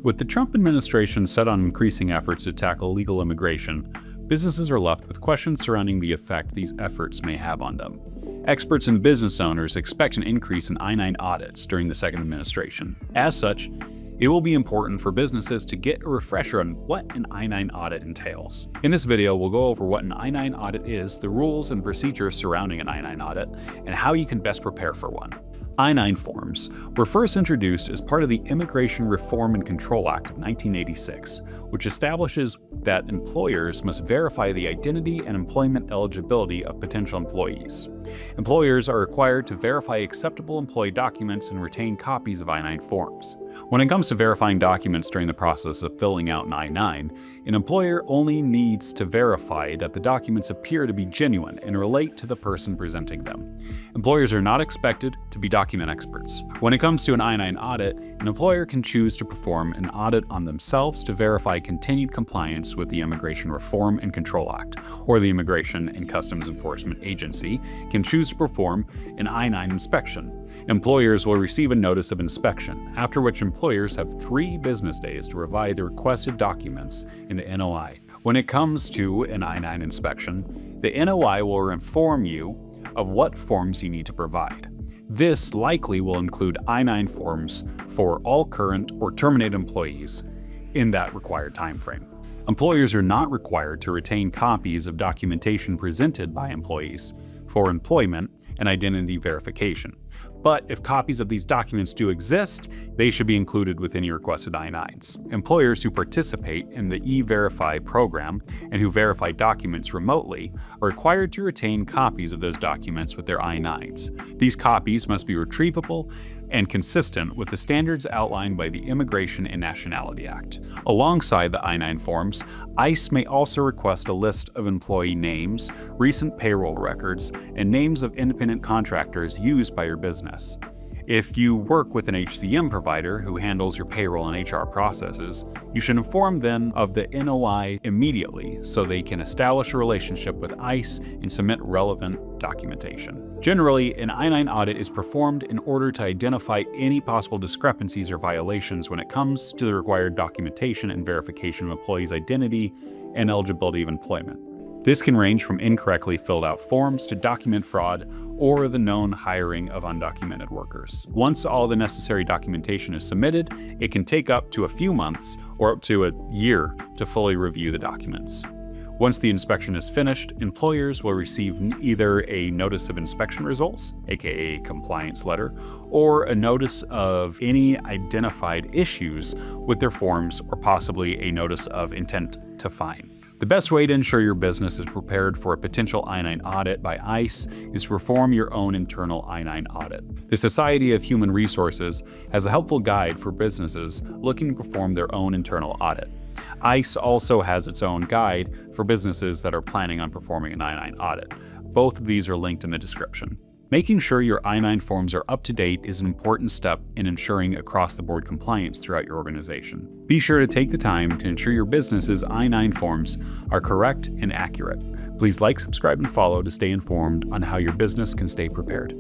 With the Trump administration set on increasing efforts to tackle illegal immigration, businesses are left with questions surrounding the effect these efforts may have on them. Experts and business owners expect an increase in I-9 audits during the second administration. As such, it will be important for businesses to get a refresher on what an I-9 audit entails. In this video, we'll go over what an I-9 audit is, the rules and procedures surrounding an I-9 audit, and how you can best prepare for one. I-9 forms were first introduced as part of the Immigration Reform and Control Act of 1986, which establishes that employers must verify the identity and employment eligibility of potential employees. Employers are required to verify acceptable employee documents and retain copies of I-9 forms. When it comes to verifying documents during the process of filling out an I-9, an employer only needs to verify that the documents appear to be genuine and relate to the person presenting them. Employers are not expected to be document experts. When it comes to an I-9 audit, an employer can choose to perform an audit on themselves to verify continued compliance with the Immigration Reform and Control Act, or the Immigration and Customs Enforcement Agency can choose to perform an I-9 inspection. Employers will receive a notice of inspection, after which employers have 3 business days to provide the requested documents in the NOI. When it comes to an I-9 inspection, the NOI will inform you of what forms you need to provide. This likely will include I-9 forms for all current or terminated employees in that required time frame. Employers are not required to retain copies of documentation presented by employees for employment and identity verification. But if copies of these documents do exist, they should be included within your requested I-9s. Employers who participate in the E-Verify program and who verify documents remotely are required to retain copies of those documents with their I-9s. These copies must be retrievable and consistent with the standards outlined by the Immigration and Nationality Act. Alongside the I-9 forms, ICE may also request a list of employee names, recent payroll records, and names of independent contractors used by your business. If you work with an HCM provider who handles your payroll and HR processes, you should inform them of the NOI immediately so they can establish a relationship with ICE and submit relevant documentation. Generally, an I-9 audit is performed in order to identify any possible discrepancies or violations when it comes to the required documentation and verification of employees' identity and eligibility of employment. This can range from incorrectly filled out forms to document fraud or the known hiring of undocumented workers. Once all the necessary documentation is submitted, it can take up to a few months or up to a year to fully review the documents. Once the inspection is finished, employers will receive either a notice of inspection results, aka compliance letter, or a notice of any identified issues with their forms, or possibly a notice of intent to fine. The best way to ensure your business is prepared for a potential I-9 audit by ICE is to perform your own internal I-9 audit. The Society of Human Resources has a helpful guide for businesses looking to perform their own internal audit. ICE also has its own guide for businesses that are planning on performing an I-9 audit. Both of these are linked in the description. Making sure your I-9 forms are up to date is an important step in ensuring across-the-board compliance throughout your organization. Be sure to take the time to ensure your business's I-9 forms are correct and accurate. Please like, subscribe, and follow to stay informed on how your business can stay prepared.